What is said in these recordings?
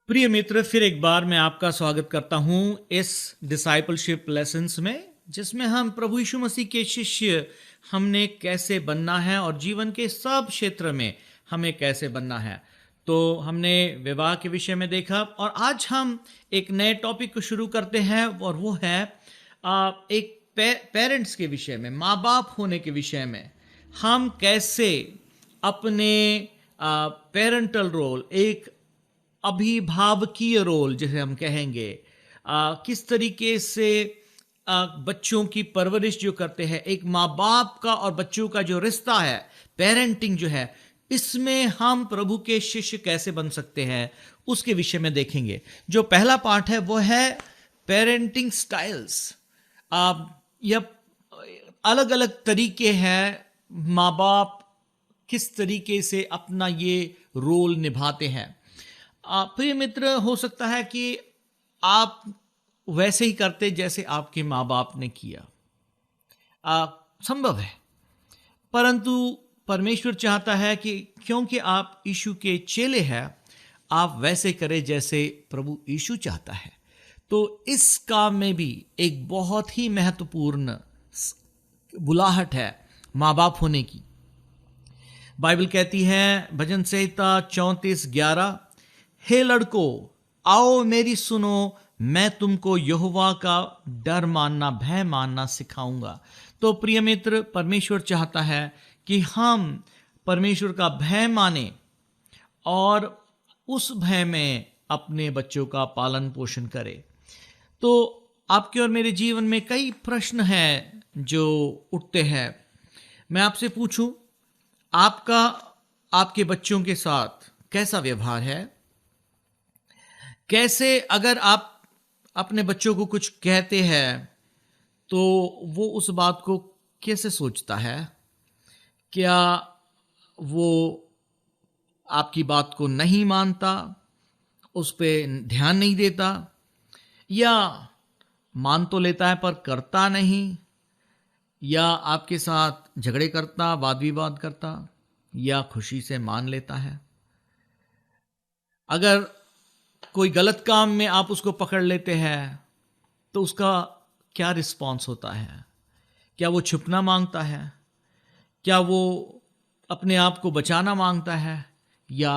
प्रिय मित्र, फिर एक बार मैं आपका स्वागत करता हूं इस डिसाइपलशिप लेसन्स में, जिसमें हम प्रभु यीशु मसीह के शिष्य हमने कैसे बनना है और जीवन के सब क्षेत्र में हमें कैसे बनना है। तो हमने विवाह के विषय में देखा और आज हम एक नए टॉपिक को शुरू करते हैं और वो है एक पेरेंट्स के विषय में, माँ बाप होने के विषय में। हम कैसे अपने पेरेंटल रोल, एक अभिभावकीय रोल जिसे हम कहेंगे, किस तरीके से बच्चों की परवरिश जो करते हैं, एक माँ बाप का और बच्चों का जो रिश्ता है, पेरेंटिंग जो है, इसमें हम प्रभु के शिष्य कैसे बन सकते हैं, उसके विषय में देखेंगे। जो पहला पार्ट है वो है पेरेंटिंग स्टाइल्स। यह अलग अलग तरीके हैं, माँ बाप किस तरीके से अपना ये रोल निभाते हैं। प्रिय मित्र, हो सकता है कि आप वैसे ही करते जैसे आपके माँ बाप ने किया, संभव है, परंतु परमेश्वर चाहता है कि क्योंकि आप यीशु के चेले हैं, आप वैसे करें जैसे प्रभु यीशु चाहता है। तो इस काम में भी एक बहुत ही महत्वपूर्ण बुलाहट है माँ बाप होने की। बाइबल कहती है भजन संहिता 34:11, हे लड़कों आओ मेरी सुनो, मैं तुमको यहोवा का डर मानना, भय मानना सिखाऊंगा। तो प्रिय मित्र, परमेश्वर चाहता है कि हम परमेश्वर का भय माने और उस भय में अपने बच्चों का पालन पोषण करें। तो आपके और मेरे जीवन में कई प्रश्न हैं जो उठते हैं। मैं आपसे पूछूं, आपका आपके बच्चों के साथ कैसा व्यवहार है? कैसे, अगर आप अपने बच्चों को कुछ कहते हैं तो वो उस बात को कैसे सोचता है? क्या वो आपकी बात को नहीं मानता, उस पर ध्यान नहीं देता, या मान तो लेता है पर करता नहीं, या आपके साथ झगड़े करता, वाद विवाद करता, या खुशी से मान लेता है? अगर कोई गलत काम में आप उसको पकड़ लेते हैं तो उसका क्या रिस्पॉन्स होता है? क्या वो छुपना मांगता है? क्या वो अपने आप को बचाना मांगता है? या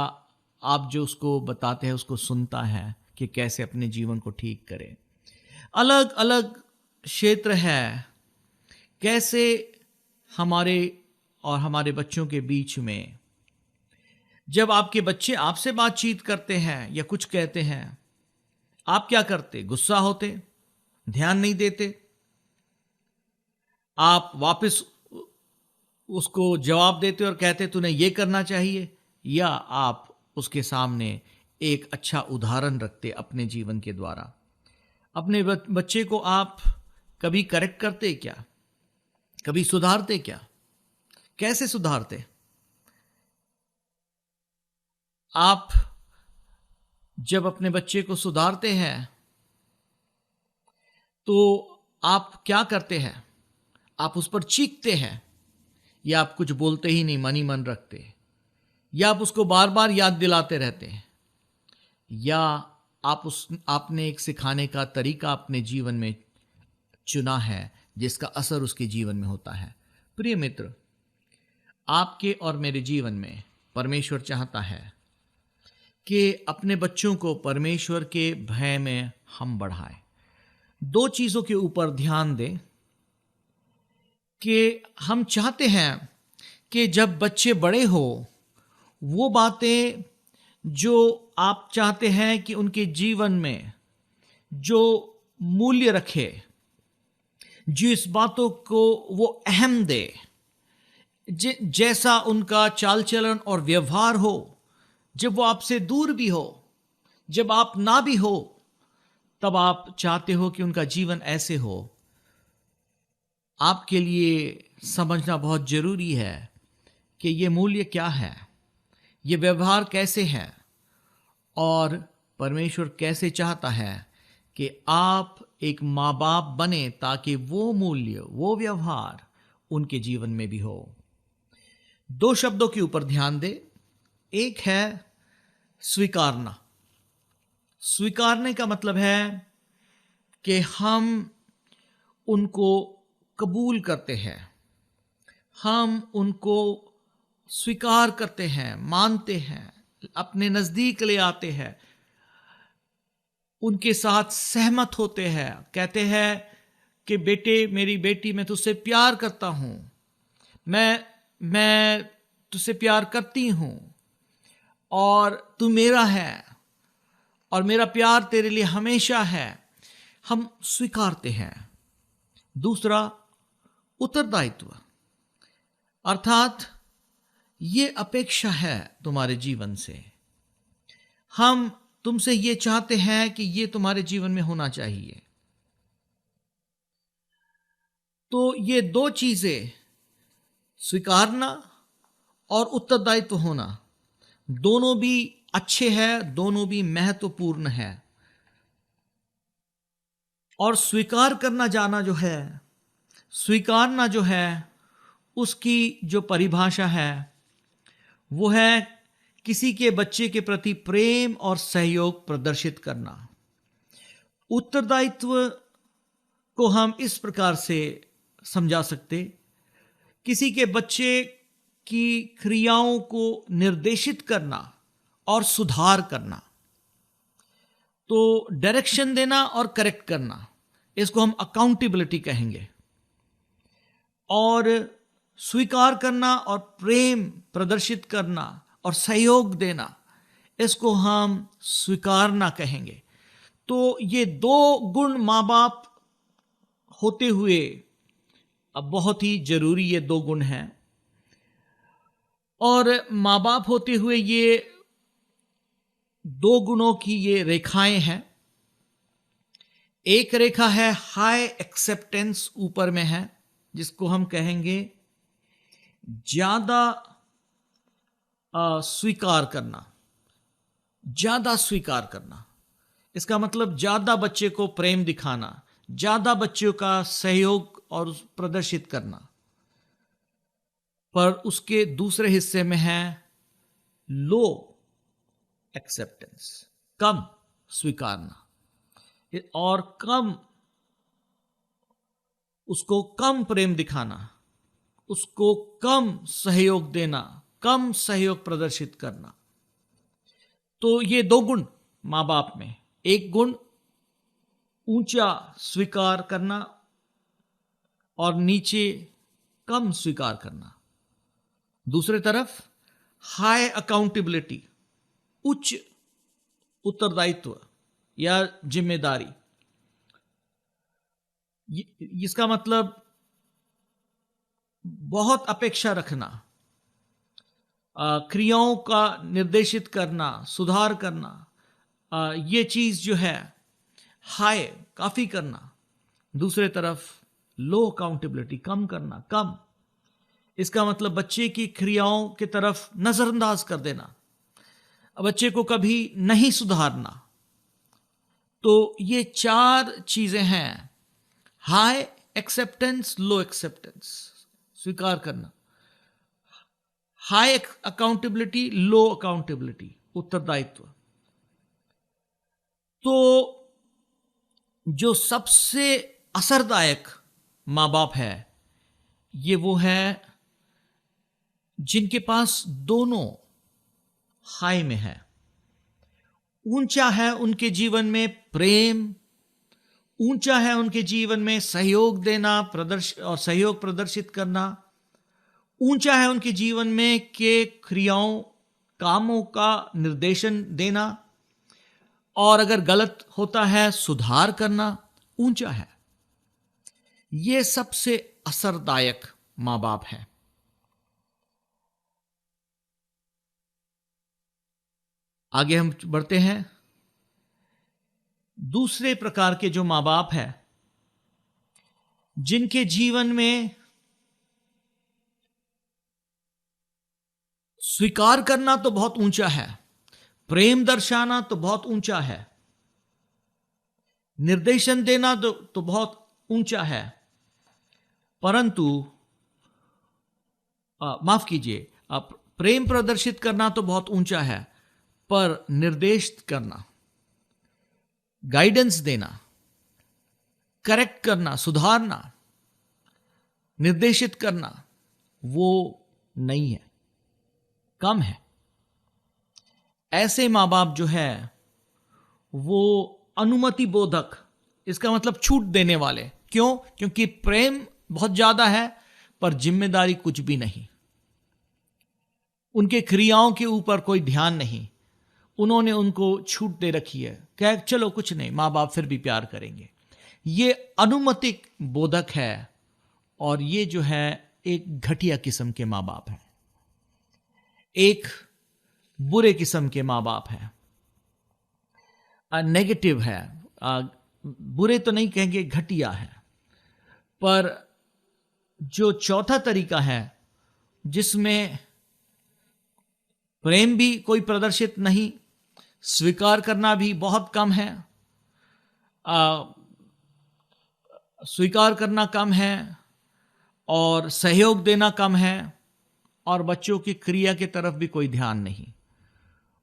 आप जो उसको बताते हैं उसको सुनता है कि कैसे अपने जीवन को ठीक करे? अलग अलग क्षेत्र है कैसे हमारे और हमारे बच्चों के बीच में। जब आपके बच्चे आपसे बातचीत करते हैं या कुछ कहते हैं, आप क्या करते? गुस्सा होते, ध्यान नहीं देते, आप वापस उसको जवाब देते और कहते तूने ये करना चाहिए, या आप उसके सामने एक अच्छा उदाहरण रखते अपने जीवन के द्वारा? अपने बच्चे को आप कभी करेक्ट करते क्या? कभी सुधारते क्या? कैसे सुधारते? आप जब अपने बच्चे को सुधारते हैं तो आप क्या करते हैं? आप उस पर चीखते हैं, या आप कुछ बोलते ही नहीं, मन ही मन रखते, या आप उसको बार बार याद दिलाते रहते हैं, या आपने एक सिखाने का तरीका अपने जीवन में चुना है जिसका असर उसके जीवन में होता है? प्रिय मित्र, आपके और मेरे जीवन में परमेश्वर चाहता है कि अपने बच्चों को परमेश्वर के भय में हम बढ़ाएं। दो चीजों के ऊपर ध्यान दें कि हम चाहते हैं कि जब बच्चे बड़े हो, वो बातें जो आप चाहते हैं कि उनके जीवन में जो मूल्य रखे, जिस बातों को वो अहम दे, जैसा उनका चाल चलन और व्यवहार हो, जब वो आपसे दूर भी हो, जब आप ना भी हो, तब आप चाहते हो कि उनका जीवन ऐसे हो। आपके लिए समझना बहुत जरूरी है कि ये मूल्य क्या है, ये व्यवहार कैसे है, और परमेश्वर कैसे चाहता है कि आप एक माँ बाप बने ताकि वो मूल्य, वो व्यवहार उनके जीवन में भी हो। दो शब्दों के ऊपर ध्यान दे। एक है स्वीकारना, स्वीकारने का मतलब है कि हम उनको कबूल करते हैं, हम उनको स्वीकार करते हैं, मानते हैं, अपने नजदीक ले आते हैं, उनके साथ सहमत होते हैं, कहते हैं कि बेटे, मेरी बेटी, मैं तुझसे प्यार करता हूं, मैं तुझसे प्यार करती हूं और तू मेरा है और मेरा प्यार तेरे लिए हमेशा है। हम स्वीकारते हैं। दूसरा, उत्तरदायित्व, अर्थात ये अपेक्षा है तुम्हारे जीवन से, हम तुमसे ये चाहते हैं कि ये तुम्हारे जीवन में होना चाहिए। तो ये दो चीजें, स्वीकारना और उत्तरदायित्व होना, दोनों भी अच्छे हैं, दोनों भी महत्वपूर्ण है। और स्वीकार करना जाना जो है, स्वीकारना जो है, उसकी जो परिभाषा है वो है किसी के बच्चे के प्रति प्रेम और सहयोग प्रदर्शित करना। उत्तरदायित्व को हम इस प्रकार से समझा सकते, किसी के बच्चे की क्रियाओं को निर्देशित करना और सुधार करना। तो डायरेक्शन देना और करेक्ट करना, इसको हम अकाउंटेबिलिटी कहेंगे। और स्वीकार करना और प्रेम प्रदर्शित करना और सहयोग देना, इसको हम स्वीकारना कहेंगे। तो ये दो गुण माँ बाप होते हुए अब बहुत ही जरूरी ये दो गुण हैं। और माँ बाप होते हुए ये दो गुणों की ये रेखाएं हैं। एक रेखा है हाई एक्सेप्टेंस, ऊपर में है, जिसको हम कहेंगे ज्यादा स्वीकार करना, ज्यादा स्वीकार करना। इसका मतलब ज्यादा बच्चे को प्रेम दिखाना, ज्यादा बच्चों का सहयोग और प्रदर्शित करना। पर उसके दूसरे हिस्से में है लो एक्सेप्टेंस, कम स्वीकारना और कम, उसको कम प्रेम दिखाना, उसको कम सहयोग देना, कम सहयोग प्रदर्शित करना। तो ये दो गुण मां बाप में, एक गुण ऊंचा स्वीकार करना और नीचे कम स्वीकार करना। दूसरे तरफ हाई अकाउंटेबिलिटी, उच्च उत्तरदायित्व या जिम्मेदारी। इसका मतलब बहुत अपेक्षा रखना, क्रियाओं का निर्देशित करना, सुधार करना, ये चीज जो है हाई, काफी करना। दूसरे तरफ लो अकाउंटेबिलिटी, कम करना, कम। इसका मतलब बच्चे की क्रियाओं की तरफ नजरअंदाज कर देना, बच्चे को कभी नहीं सुधारना। तो ये चार चीजें हैं, हाई एक्सेप्टेंस, लो एक्सेप्टेंस, स्वीकार करना, हाई अकाउंटेबिलिटी, लो अकाउंटेबिलिटी, उत्तरदायित्व। तो जो सबसे असरदायक मां बाप है, ये वो है जिनके पास दोनों हाई में है। ऊंचा है उनके जीवन में प्रेम, ऊंचा है उनके जीवन में सहयोग देना, और सहयोग प्रदर्शित करना। ऊंचा है उनके जीवन में के क्रियाओं, कामों का निर्देशन देना, और अगर गलत होता है सुधार करना ऊंचा है। यह सबसे असरदायक मां बाप है। आगे हम बढ़ते हैं। दूसरे प्रकार के जो मां बाप है, जिनके जीवन में स्वीकार करना तो बहुत ऊंचा है, प्रेम दर्शाना तो बहुत ऊंचा है, निर्देशन देना तो बहुत ऊंचा है, परंतु माफ कीजिए, प्रेम प्रदर्शित करना तो बहुत ऊंचा है, पर निर्देश करना, गाइडेंस देना, करेक्ट करना, सुधारना, निर्देशित करना, वो नहीं है, कम है। ऐसे माँ बाप जो है वो अनुमति बोधक, इसका मतलब छूट देने वाले। क्यों? क्योंकि प्रेम बहुत ज्यादा है पर जिम्मेदारी कुछ भी नहीं, उनके क्रियाओं के ऊपर कोई ध्यान नहीं। उन्होंने उनको छूट दे रखी है, कह चलो कुछ नहीं, माँ बाप फिर भी प्यार करेंगे। ये अनुमति बोधक है और ये जो है एक घटिया किस्म के माँ बाप हैं, एक बुरे किस्म के माँ बाप हैं, नेगेटिव है। बुरे तो नहीं कहेंगे, घटिया है। पर जो चौथा तरीका है जिसमें प्रेम भी कोई प्रदर्शित नहीं, स्वीकार करना भी बहुत कम है, स्वीकार करना कम है और सहयोग देना कम है, और बच्चों की क्रिया की तरफ भी कोई ध्यान नहीं,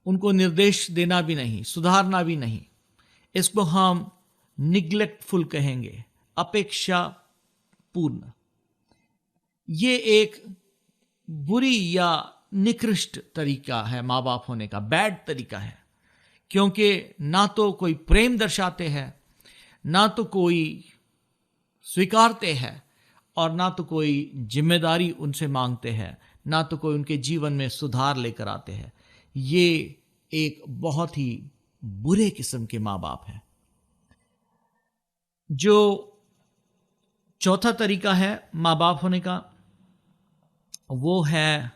उनको निर्देश देना भी नहीं, सुधारना भी नहीं, इसको हम निग्लेक्टफुल कहेंगे, अपेक्षा पूर्ण। ये एक बुरी या निकृष्ट तरीका है माँ बाप होने का, बैड तरीका है। क्योंकि ना तो कोई प्रेम दर्शाते हैं, ना तो कोई स्वीकारते हैं, और ना तो कोई जिम्मेदारी उनसे मांगते हैं, ना तो कोई उनके जीवन में सुधार लेकर आते हैं। ये एक बहुत ही बुरे किस्म के माँ बाप हैं। जो चौथा तरीका है माँ बाप होने का, वो है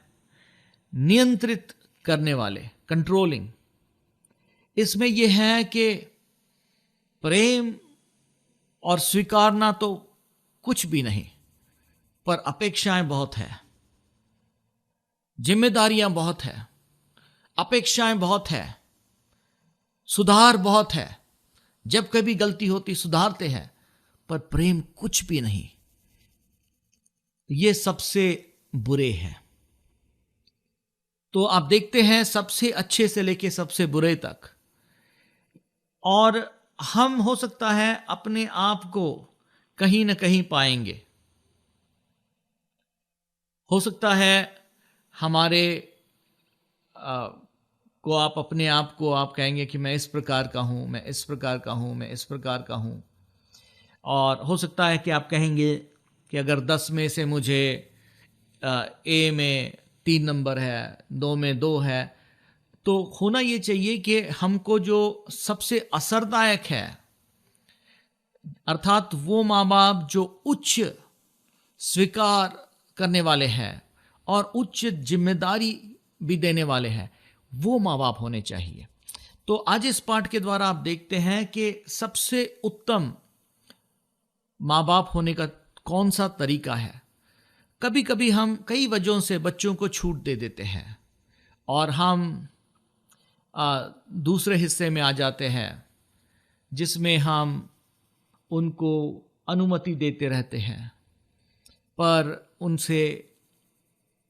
नियंत्रित करने वाले, कंट्रोलिंग। इसमें यह है कि प्रेम और स्वीकारना तो कुछ भी नहीं, पर अपेक्षाएं बहुत है, जिम्मेदारियां बहुत है, अपेक्षाएं बहुत है, सुधार बहुत है। जब कभी गलती होती सुधारते हैं, पर प्रेम कुछ भी नहीं। ये सबसे बुरे हैं। तो आप देखते हैं सबसे अच्छे से लेके सबसे बुरे तक। और हम हो सकता है अपने आप को कहीं ना कहीं पाएंगे। हो सकता है हमारे को आप अपने आप को आप कहेंगे कि मैं इस प्रकार का हूं, मैं इस प्रकार का हूं, मैं इस प्रकार का हूं। और हो सकता है कि आप कहेंगे कि अगर 10 में से मुझे ए में 3 नंबर है, 2 में 2 है, तो होना ये चाहिए कि हमको जो सबसे असरदायक है, अर्थात वो माँ बाप जो उच्च स्वीकार करने वाले हैं और उच्च जिम्मेदारी भी देने वाले हैं, वो माँ बाप होने चाहिए। तो आज इस पाठ के द्वारा आप देखते हैं कि सबसे उत्तम माँ बाप होने का कौन सा तरीका है। कभी कभी हम कई वजहों से बच्चों को छूट दे देते हैं और हम दूसरे हिस्से में आ जाते हैं जिसमें हम उनको अनुमति देते रहते हैं, पर उनसे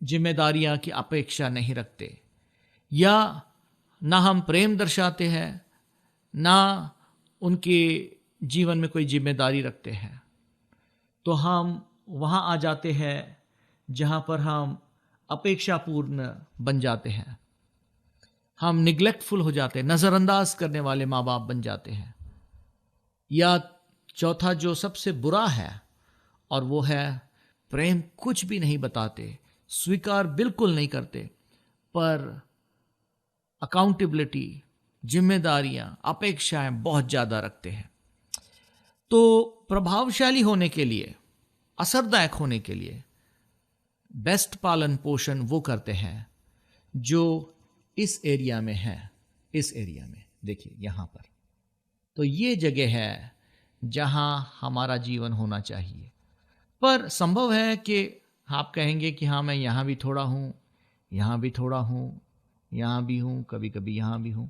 जिम्मेदारियां की अपेक्षा नहीं रखते, या ना हम प्रेम दर्शाते हैं, ना उनके जीवन में कोई जिम्मेदारी रखते हैं। तो हम वहाँ आ जाते हैं जहाँ पर हम अपेक्षापूर्ण बन जाते हैं, हम निग्लेक्टफुल हो जाते हैं, नज़रअंदाज करने वाले माँ बाप बन जाते हैं। या चौथा जो सबसे बुरा है, और वो है प्रेम कुछ भी नहीं बताते, स्वीकार बिल्कुल नहीं करते, पर अकाउंटेबिलिटी, जिम्मेदारियां, अपेक्षाएं बहुत ज़्यादा रखते हैं। तो प्रभावशाली होने के लिए, असरदायक होने के लिए बेस्ट पालन पोषण वो करते हैं जो इस एरिया में है। इस एरिया में देखिए यहाँ पर, तो ये जगह है जहाँ हमारा जीवन होना चाहिए। पर संभव है कि आप कहेंगे कि हाँ मैं यहाँ भी थोड़ा हूँ, यहाँ भी थोड़ा हूँ, यहाँ भी हूँ, कभी कभी यहाँ भी हूँ।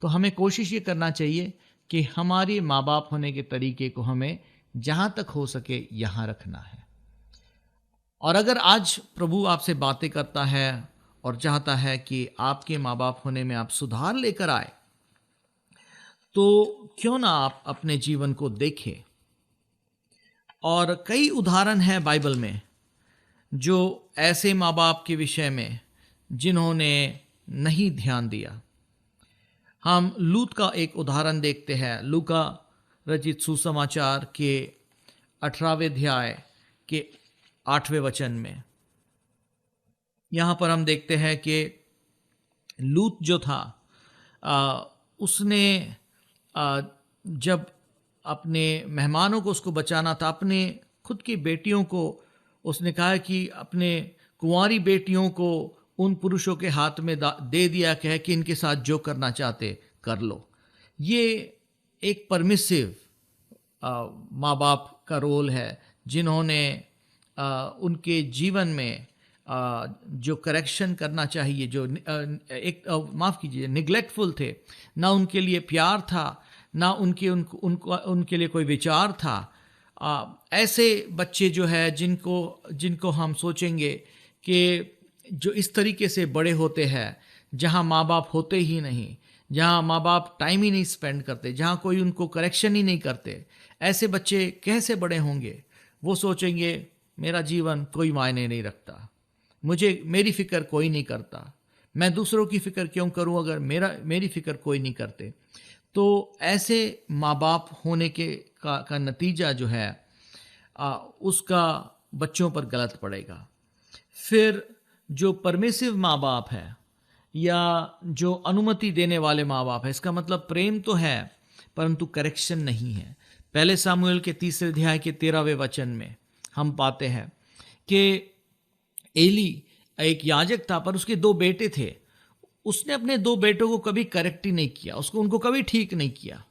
तो हमें कोशिश ये करना चाहिए कि हमारे माँ बाप होने के तरीके को हमें जहाँ तक हो सके यहाँ रखना है। और अगर आज प्रभु आपसे बातें करता है और चाहता है कि आपके माँ बाप होने में आप सुधार लेकर आए, तो क्यों ना आप अपने जीवन को देखें, और कई उदाहरण हैं बाइबल में जो ऐसे माँ बाप के विषय में जिन्होंने नहीं ध्यान दिया। हम लूत का एक उदाहरण देखते हैं, लूका रचित सुसमाचार के 18वें अध्याय के 8वें वचन में। यहाँ पर हम देखते हैं कि लूत जो था उसने जब अपने मेहमानों को उसको बचाना था, अपने खुद की बेटियों को उसने कहा कि अपने कुंवारी बेटियों को उन पुरुषों के हाथ में दे दिया कि इनके साथ जो करना चाहते कर लो। ये एक परमिसिव माँ बाप का रोल है, जिन्होंने उनके जीवन में जो करेक्शन करना चाहिए, जो माफ़ कीजिए निग्लेक्टफुल थे, ना उनके लिए प्यार था, ना उनके लिए कोई विचार था। ऐसे बच्चे जो है जिनको हम सोचेंगे कि जो इस तरीके से बड़े होते हैं, जहाँ माँ बाप होते ही नहीं, जहाँ माँ बाप टाइम ही नहीं स्पेंड करते, जहाँ कोई उनको करेक्शन ही नहीं करते, ऐसे बच्चे कैसे बड़े होंगे? वो सोचेंगे मेरा जीवन कोई मायने नहीं रखता, मेरी फिक्र कोई नहीं करता, मैं दूसरों की फिक्र क्यों करूं अगर मेरी फिक्र कोई नहीं करते। तो ऐसे माँ बाप होने का नतीजा जो है उसका बच्चों पर गलत पड़ेगा। फिर जो परमिसिव माँ बाप है या जो अनुमति देने वाले माँ बाप है, इसका मतलब प्रेम तो है परंतु करेक्शन नहीं है। पहले सामुएल के 3 अध्याय के 13वें वचन में हम पाते हैं कि एली एक याजक था, पर उसके 2 बेटे थे। उसने अपने 2 बेटों को कभी करेक्ट ही नहीं किया, उनको कभी ठीक नहीं किया।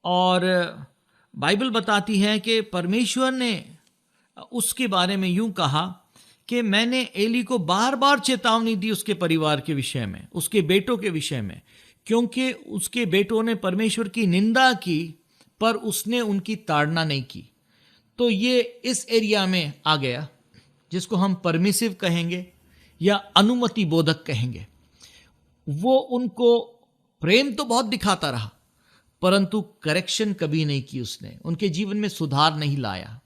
और बाइबल बताती है कि परमेश्वर ने उसके बारे में यूं कहा कि मैंने एली को बार बार चेतावनी दी उसके परिवार के विषय में, उसके बेटों के विषय में, क्योंकि उसके बेटों ने परमेश्वर की निंदा की पर उसने उनकी ताड़ना नहीं की। तो ये इस एरिया में आ गया जिसको हम परमिसिव कहेंगे या अनुमति बोधक कहेंगे। वो उनको प्रेम तो बहुत दिखाता रहा परंतु करेक्शन कभी नहीं की, उसने उनके जीवन में सुधार नहीं लाया।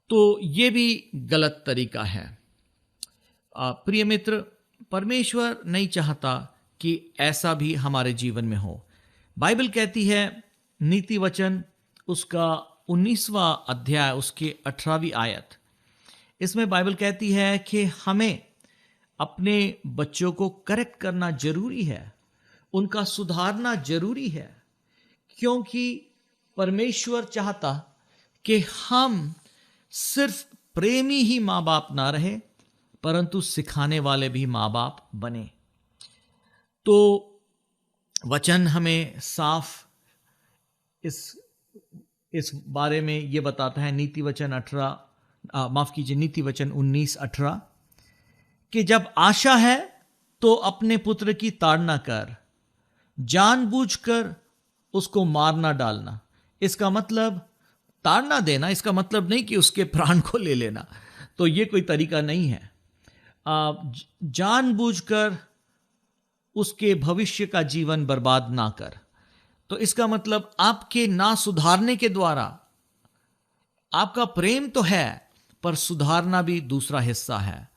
तो ये भी गलत तरीका है। प्रिय मित्र, परमेश्वर नहीं चाहता कि ऐसा भी हमारे जीवन में हो। बाइबल कहती है, नीति वचन उसका 19वां अध्याय उसके 18वीं आयत, इसमें बाइबल कहती है कि हमें अपने बच्चों को करेक्ट करना जरूरी है, उनका सुधारना जरूरी है, क्योंकि परमेश्वर चाहता कि हम सिर्फ प्रेमी ही माँ बाप ना रहे परंतु सिखाने वाले भी माँ बाप बने। तो वचन हमें साफ इस बारे में ये बताता है, नीति वचन 19:18 कि जब आशा है तो अपने पुत्र की ताड़ना कर, जानबूझकर उसको मारना डालना। इसका मतलब ताड़ना देना, इसका मतलब नहीं कि उसके प्राण को ले लेना, तो ये कोई तरीका नहीं है। जानबूझकर उसके भविष्य का जीवन बर्बाद ना कर, तो इसका मतलब आपके ना सुधारने के द्वारा, आपका प्रेम तो है पर सुधारना भी दूसरा हिस्सा है,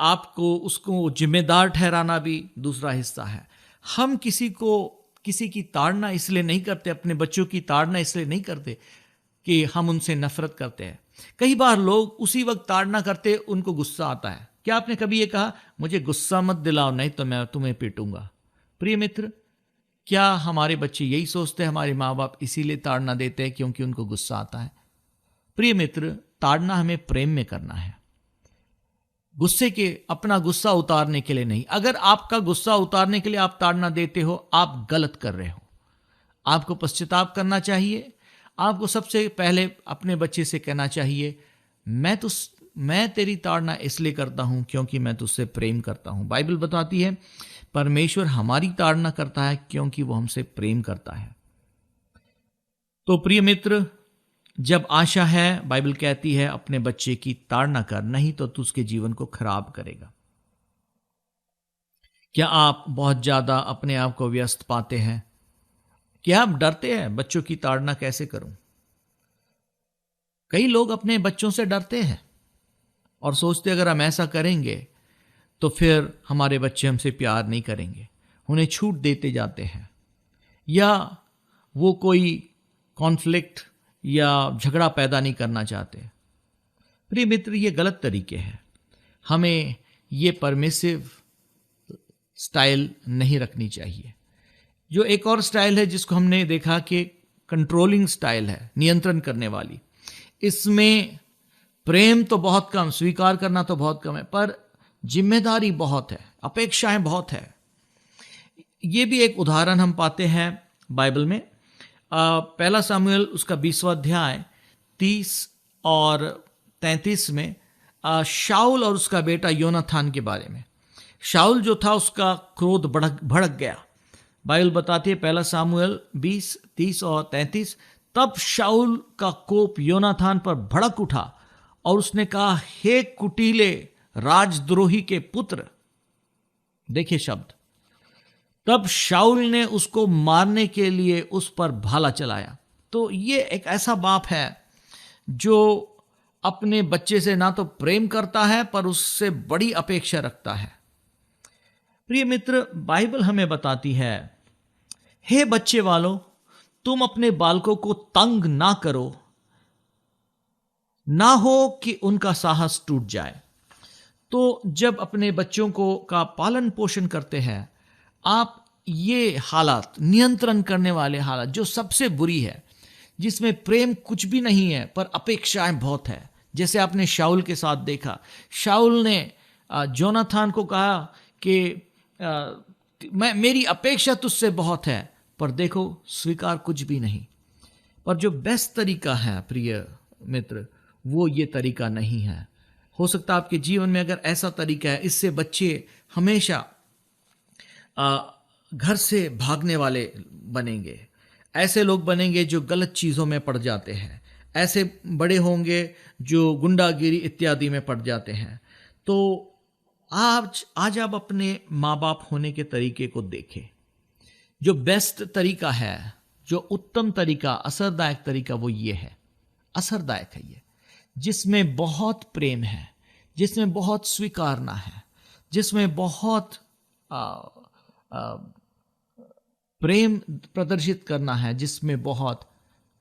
आपको उसको जिम्मेदार ठहराना भी दूसरा हिस्सा है। हम किसी की ताड़ना इसलिए नहीं करते, अपने बच्चों की ताड़ना इसलिए नहीं करते कि हम उनसे नफरत करते हैं। कई बार लोग उसी वक्त ताड़ना करते, उनको गुस्सा आता है। क्या आपने कभी ये कहा, मुझे गुस्सा मत दिलाओ नहीं तो मैं तुम्हें पीटूंगा? प्रिय मित्र, क्या हमारे बच्चे यही सोचते हैं हमारे माँ बाप इसीलिए ताड़ना देते हैं क्योंकि उनको गुस्सा आता है? प्रिय मित्र, ताड़ना हमें प्रेम में करना है, अपना गुस्सा उतारने के लिए नहीं। अगर आपका गुस्सा उतारने के लिए आप ताड़ना देते हो, आप गलत कर रहे हो। आपको पश्चाताप करना चाहिए। आपको सबसे पहले अपने बच्चे से कहना चाहिए, मैं तेरी ताड़ना इसलिए करता हूं क्योंकि मैं तुझसे प्रेम करता हूं। बाइबल बताती है परमेश्वर हमारी ताड़ना करता है क्योंकि वो हमसे प्रेम करता है। तो प्रिय मित्र, जब आशा है, बाइबल कहती है अपने बच्चे की ताड़ना कर, नहीं तो तू उसके जीवन को खराब करेगा। क्या आप बहुत ज्यादा अपने आप को व्यस्त पाते हैं क्या आप डरते हैं बच्चों की ताड़ना कैसे करूं? कई लोग अपने बच्चों से डरते हैं और सोचते अगर हम ऐसा करेंगे तो फिर हमारे बच्चे हमसे प्यार नहीं करेंगे, उन्हें छूट देते जाते हैं, या वो कोई कॉन्फ्लिक्ट या झगड़ा पैदा नहीं करना चाहते। प्रिय मित्र, ये गलत तरीके हैं। हमें ये परमिसिव स्टाइल नहीं रखनी चाहिए। जो एक और स्टाइल है जिसको हमने देखा कि कंट्रोलिंग स्टाइल है, नियंत्रण करने वाली, इसमें प्रेम तो बहुत कम, स्वीकार करना तो बहुत कम है, पर जिम्मेदारी बहुत है, अपेक्षाएं बहुत है। ये भी एक उदाहरण हम पाते हैं बाइबल में। पहला सामुएल उसका 20वां अध्याय 30 और 33 में शाऊल और उसका बेटा योनाथान के बारे में। शाऊल जो था उसका क्रोध भड़क गया। बाइबल बताती है पहला सामुएल 20, 30 और 33, तब शाऊल का कोप योनाथान पर भड़क उठा और उसने कहा, हे कुटीले राजद्रोही के पुत्र। देखिए शब्द, तब शाऊल ने उसको मारने के लिए उस पर भाला चलाया। तो ये एक ऐसा बाप है जो अपने बच्चे से ना तो प्रेम करता है पर उससे बड़ी अपेक्षा रखता है। प्रिय मित्र, बाइबल हमें बताती है, हे बच्चे वालों, तुम अपने बालकों को तंग ना करो, ना हो कि उनका साहस टूट जाए। तो जब अपने बच्चों को का पालन पोषण करते हैं आप, ये हालात, नियंत्रण करने वाले हालात जो सबसे बुरी है, जिसमें प्रेम कुछ भी नहीं है पर अपेक्षाएं बहुत है, जैसे आपने शाऊल के साथ देखा। शाऊल ने जोनाथान को कहा कि मेरी अपेक्षा तुझसे बहुत है, पर देखो स्वीकार कुछ भी नहीं। पर जो बेस्ट तरीका है प्रिय मित्र, वो ये तरीका नहीं है। हो सकता है आपके जीवन में अगर ऐसा तरीका है, इससे बच्चे हमेशा घर से भागने वाले बनेंगे, ऐसे लोग बनेंगे जो गलत चीज़ों में पड़ जाते हैं, ऐसे बड़े होंगे जो गुंडागिरी इत्यादि में पड़ जाते हैं। तो आज आप अपने माँ बाप होने के तरीके को देखें। जो बेस्ट तरीका है, जो उत्तम तरीका, असरदायक तरीका, वो ये है, असरदायक है ये, जिसमें बहुत प्रेम है, जिसमें बहुत स्वीकारना है, जिसमें बहुत प्रेम प्रदर्शित करना है, जिसमें बहुत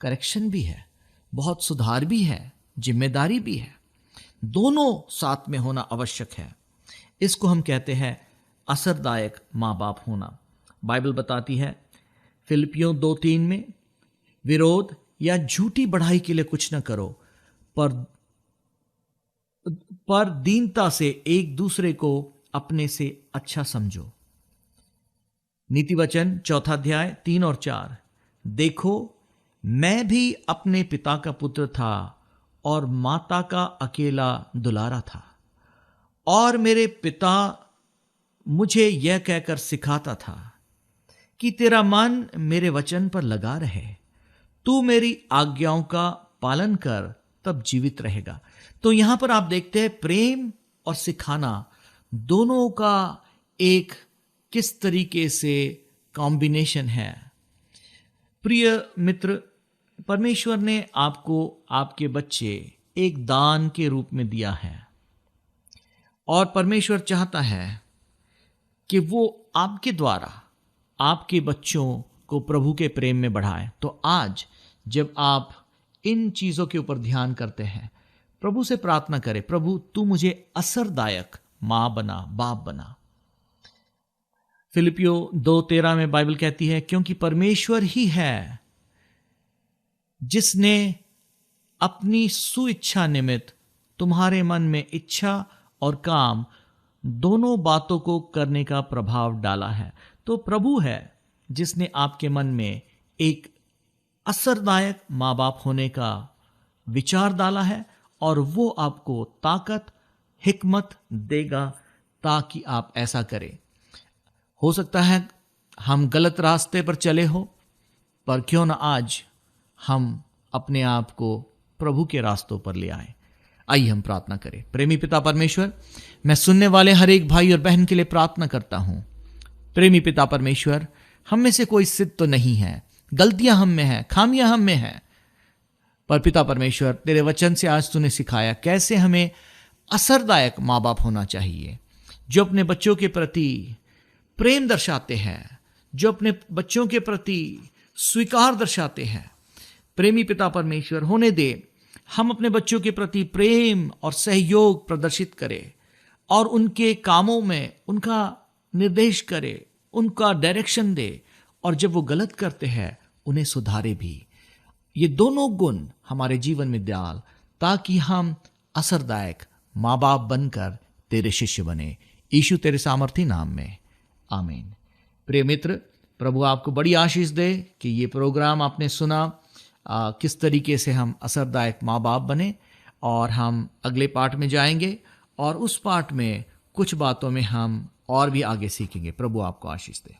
करेक्शन भी है, बहुत सुधार भी है, जिम्मेदारी भी है, दोनों साथ में होना आवश्यक है। इसको हम कहते हैं असरदायक माँ बाप होना। बाइबल बताती है फिलिपियों 2:3 में, विरोध या झूठी बढ़ाई के लिए कुछ न करो, पर दीनता से एक दूसरे को अपने से अच्छा समझो। नीति वचन 4 अध्याय 3 और 4, देखो मैं भी अपने पिता का पुत्र था और माता का अकेला दुलारा था, और मेरे पिता मुझे यह कहकर सिखाता था कि तेरा मन मेरे वचन पर लगा रहे, तू मेरी आज्ञाओं का पालन कर, तब जीवित रहेगा। तो यहां पर आप देखते हैं प्रेम और सिखाना दोनों का एक किस तरीके से कॉम्बिनेशन है। प्रिय मित्र, परमेश्वर ने आपको आपके बच्चे एक दान के रूप में दिया है, और परमेश्वर चाहता है कि वो आपके द्वारा आपके बच्चों को प्रभु के प्रेम में बढ़ाए। तो आज जब आप इन चीजों के ऊपर ध्यान करते हैं, प्रभु से प्रार्थना करें, प्रभु तू मुझे असरदायक मां बना, बाप बना। फिलिपियों 2:13 में बाइबल कहती है, क्योंकि परमेश्वर ही है जिसने अपनी सुइच्छा निमित्त तुम्हारे मन में इच्छा और काम दोनों बातों को करने का प्रभाव डाला है। तो प्रभु है जिसने आपके मन में एक असरदायक माँ बाप होने का विचार डाला है, और वो आपको ताकत, हिकमत देगा ताकि आप ऐसा करें। हो सकता है हम गलत रास्ते पर चले हो, पर क्यों ना आज हम अपने आप को प्रभु के रास्तों पर ले आए। आइए हम प्रार्थना करें। प्रेमी पिता परमेश्वर, मैं सुनने वाले हर एक भाई और बहन के लिए प्रार्थना करता हूं। प्रेमी पिता परमेश्वर, हम में से कोई सिद्ध तो नहीं है गलतियां हम में हैं, खामियां हम में हैं, पर पिता परमेश्वर तेरे वचन से आज तूने सिखाया कैसे हमें असरदायक माँ बाप होना चाहिए, जो अपने बच्चों के प्रति प्रेम दर्शाते हैं, जो अपने बच्चों के प्रति स्वीकार दर्शाते हैं। प्रेमी पिता परमेश्वर होने दे हम अपने बच्चों के प्रति प्रेम और सहयोग प्रदर्शित करें और उनके कामों में उनका निर्देश करे, उनका डायरेक्शन दे, और जब वो गलत करते हैं उन्हें सुधारे भी। ये दोनों गुण हमारे जीवन में डाल ताकि हम असरदायक माँ बाप बनकर तेरे शिष्य बने। यीशु तेरे सामर्थी नाम में, आमीन। प्रिय मित्र, प्रभु आपको बड़ी आशीष दे कि ये प्रोग्राम आपने सुना, किस तरीके से हम असरदायक माँ बाप बने। और हम अगले पार्ट में जाएंगे और उस पार्ट में कुछ बातों में हम और भी आगे सीखेंगे। प्रभु आपको आशीष दे।